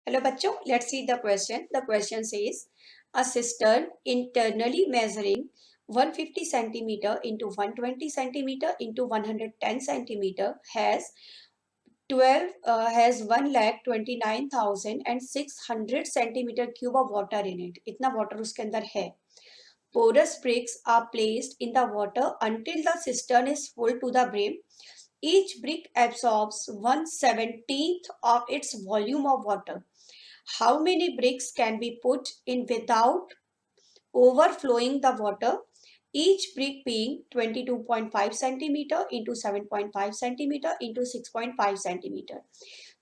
Hello बच्चों, let's see the question. The question says a cistern internally measuring 150 centimeter into 120 centimeter into 110 centimeter has 1,29,600 centimeter cube of water in it. इतना water उसके अंदर है. Porous bricks are placed in the water until the cistern is full to the brim. Each brick absorbs 1/17 of its volume of water. How many bricks can be put in without overflowing the water? Each brick being 22.5 centimeter into 7.5 centimeter into 6.5 centimeter.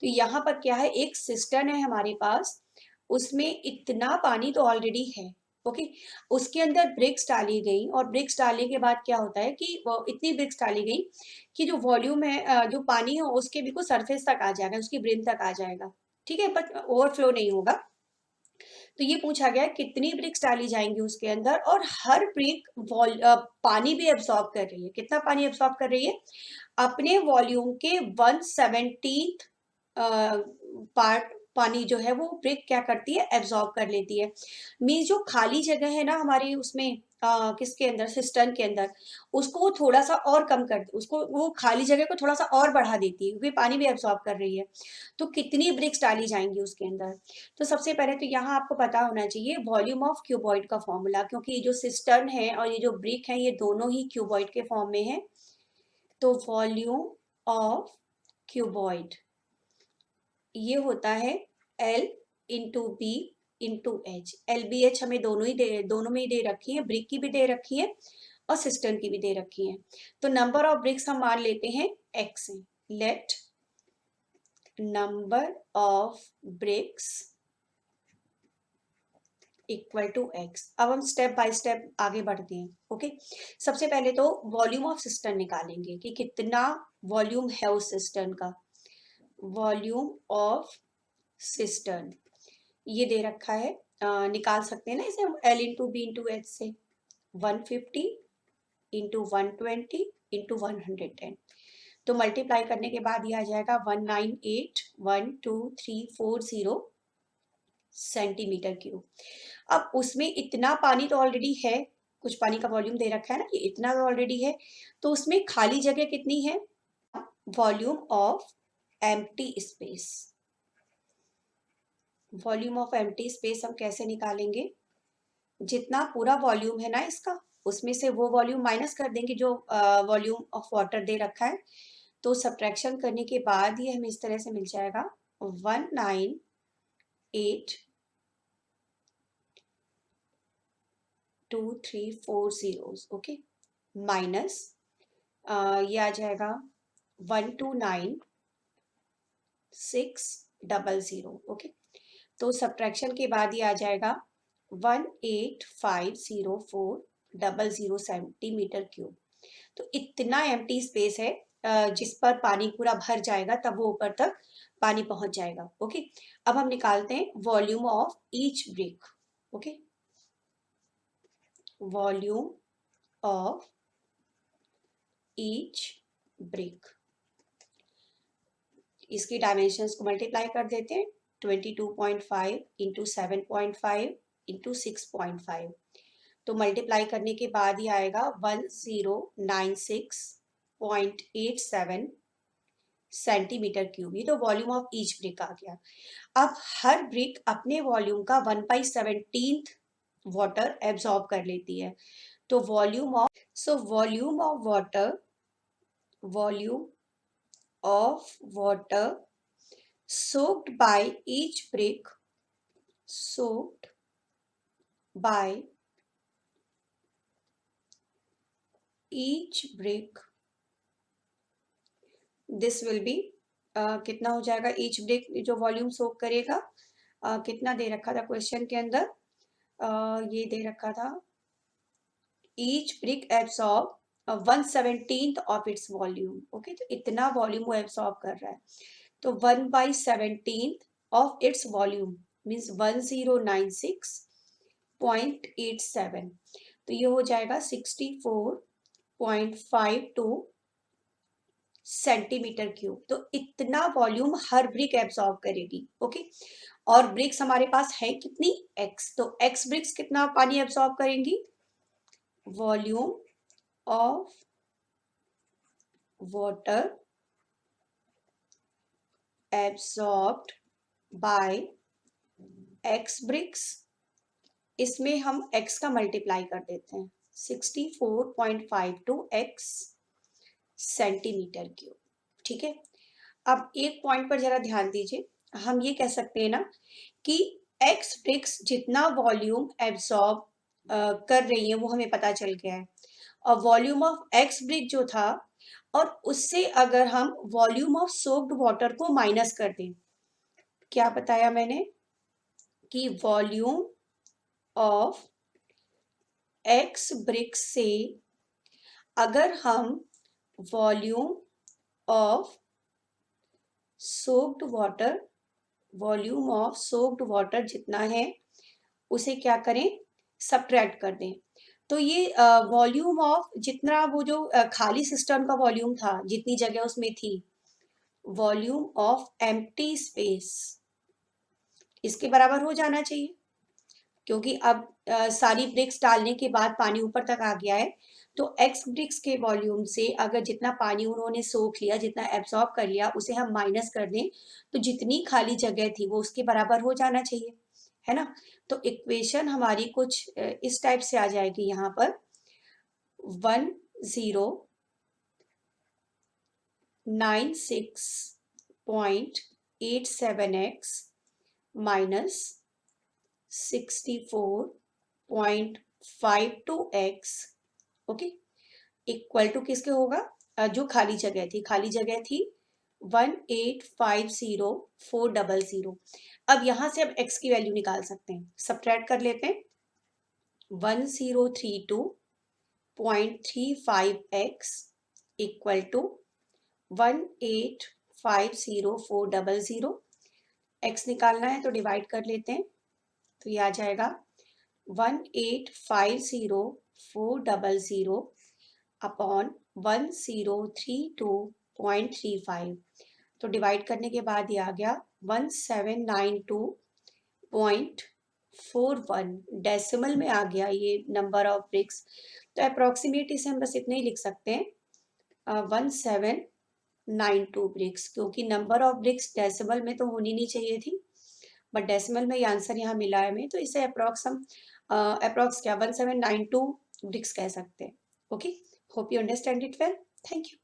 तो यहाँ पर क्या है, एक cistern है हमारे पास, उसमें इतना पानी तो ऑलरेडी है. ओके उसके अंदर ब्रिक्स डाली गई और ब्रिक्स डालने के बाद क्या होता है कि वो इतनी ब्रिक्स डाली गई कि जो वॉल्यूम है, जो पानी है उसके बिल्कुल सरफेस तक आ जाएगा, उसकी ब्रिम तक आ जाएगा. ठीक है, बट ओवरफ्लो नहीं होगा. तो ये पूछा गया कितनी ब्रिक्स डाली जाएंगी उसके अंदर और हर ब्रिक पानी भी एब्सॉर्ब कर रही है. कितना पानी एब्सॉर्ब कर रही है? अपने वॉल्यूम के 1/17 पार्ट पानी जो है वो ब्रिक क्या करती है, एब्सॉर्ब कर लेती है. मीन्स जो खाली जगह है ना हमारी उसमें किसके अंदर, सिस्टर्न के अंदर, उसको वो थोड़ा सा और कम कर, उसको वो खाली जगह को थोड़ा सा और बढ़ा देती है क्योंकि पानी भी एब्सॉर्ब कर रही है. तो कितनी ब्रिक्स डाली जाएंगी उसके अंदर? तो सबसे पहले तो यहाँ आपको पता होना चाहिए वॉल्यूम ऑफ क्यूबॉइड का फॉर्मूला, क्योंकि ये जो सिस्टर्न है और ये जो ब्रिक है ये दोनों ही क्यूबॉइड के फॉर्म में है. तो वॉल्यूम ऑफ क्यूबॉइड ये होता है L into B into H. L B H हमें दोनों में ही दे रखी है, ब्रिक की भी दे रखी है और सिस्टर्न की भी दे रखी है. तो नंबर ऑफ ब्रिक्स हम मान लेते हैं x है. Let number of bricks equal to x. अब हम स्टेप बाय स्टेप आगे बढ़ते हैं. ओके सबसे पहले तो वॉल्यूम ऑफ सिस्टर्न निकालेंगे कि कितना वॉल्यूम है उस सिस्टर्न का. वॉल्यूम ऑफ सिस्टर्न ये दे रखा है, निकाल सकते हैं ना इसे हम L into B into H से. 150 इंटू 120 इंटू 110. तो मल्टीप्लाई करने के बाद ये आ जाएगा 1981234 सेंटीमीटर क्यूब. अब उसमें इतना पानी तो ऑलरेडी है, कुछ पानी का वॉल्यूम दे रखा है ना, ये इतना तो ऑलरेडी है. तो उसमें खाली जगह कितनी है? Volume of empty space. Volume of empty space हम कैसे निकालेंगे? जितना पूरा वॉल्यूम है ना इसका, उसमें से वो वॉल्यूम माइनस कर देंगे जो वॉल्यूम ऑफ वाटर दे रखा है. तो सब्ट्रैक्शन करने के बाद ये हमें इस तरह से मिल जाएगा 1982340. ओके माइनस ये आ जाएगा 129,600. ओके तो सब्ट्रैक्शन के बाद ये आ जाएगा 1850400 सेंटीमीटर क्यूब. तो इतना एम्प्टी स्पेस है जिस पर पानी पूरा भर जाएगा तब वो ऊपर तक पानी पहुंच जाएगा. ओके अब हम निकालते हैं volume of each brick. Okay volume of each brick, इसकी डायमेंशंस को मल्टीप्लाई कर देते हैं. 22.5 इंटू 7.5 इंटू 6.5. तो मल्टीप्लाई करने के बाद ही आएगा 1096.87 सेंटीमीटर क्यूब. ये तो वॉल्यूम ऑफ ईच ब्रिक आ गया. अब हर ब्रिक अपने वॉल्यूम का 1/17 वाटर एब्सॉर्ब कर लेती है. तो volume of water soaked by each brick this will be कितना हो जाएगा ईच ब्रिक जो वॉल्यूम सोक करेगा. कितना दे रखा था क्वेश्चन के अंदर, ये दे रखा था each brick absorb 1/17 of its volume. Okay तो इतना वॉल्यूम वो एब्सॉर्ब कर रहा है. तो 1/17 ऑफ इट्स वॉल्यूम मीन्स 1096.87. तो ये हो जाएगा 64.52 सेंटीमीटर क्यूब. तो इतना वॉल्यूम हर ब्रिक एब्सॉर्ब करेगी. ओके और ब्रिक्स हमारे पास है कितनी, x, तो x ब्रिक्स कितना पानी एब्सॉर्ब करेंगी, volume of water absorbed by x bricks, इसमें हम x का मल्टीप्लाई कर देते हैं 64.52 x सेंटीमीटर क्यूब। ठीक है, अब एक पॉइंट पर जरा ध्यान दीजिए, हम ये कह सकते हैं ना कि x ब्रिक्स जितना वॉल्यूम एब्सॉर्ब कर रही है वो हमें पता चल गया है, और वॉल्यूम ऑफ x ब्रिक जो था, और उससे अगर हम वॉल्यूम ऑफ सोक्ड वाटर को माइनस कर दें, क्या बताया मैंने कि वॉल्यूम ऑफ x ब्रिक्स से अगर हम volume of soaked water, volume of soaked water जितना है उसे क्या करें, सब्ट्रैक्ट कर दें, तो ये वॉल्यूम ऑफ जितना वो जो खाली सिस्टम का वॉल्यूम था, जितनी जगह उसमें थी, वॉल्यूम ऑफ एम्प्टी स्पेस, इसके बराबर हो जाना चाहिए, क्योंकि अब सारी ब्रिक्स डालने के बाद पानी ऊपर तक आ गया है, तो एक्स ब्रिक्स के वॉल्यूम से अगर जितना पानी उन्होंने सोख लिया, जितना एब्सॉर्ब कर लिया, उसे हम माइनस कर दें, तो जितनी खाली जगह थी वो उसके बराबर हो जाना चाहिए, है ना। तो इक्वेशन हमारी कुछ इस टाइप से आ जाएगी यहाँ पर 1096.87x minus 64.52x, okay, equal to किसके होगा, जो खाली जगह थी, खाली जगह थी 1850400। अब यहां से अब x की वैल्यू निकाल सकते हैं, सब्ट्रैक्ट कर लेते हैं, 1032.35x इक्वल टू 1850400, x निकालना है तो डिवाइड कर लेते हैं, तो ये आ जाएगा 1850400 अपॉन 1032.35, तो डिवाइड करने के बाद ये आ गया 1792.41, डेसिमल में आ गया ये नंबर ऑफ ब्रिक्स। तो अप्रोक्सीमेट इसे हम बस इतने ही लिख सकते हैं 1792 ब्रिक्स, क्योंकि नंबर ऑफ ब्रिक्स डेसिमल में तो होनी नहीं चाहिए थी, बट डेसिमल में ये आंसर यहाँ मिला है हमें, तो इसे अप्रोक्स हम अप्रोक्स क्या 1792 ब्रिक्स कह सकते हैं। Okay, hope you understand it well, thank you.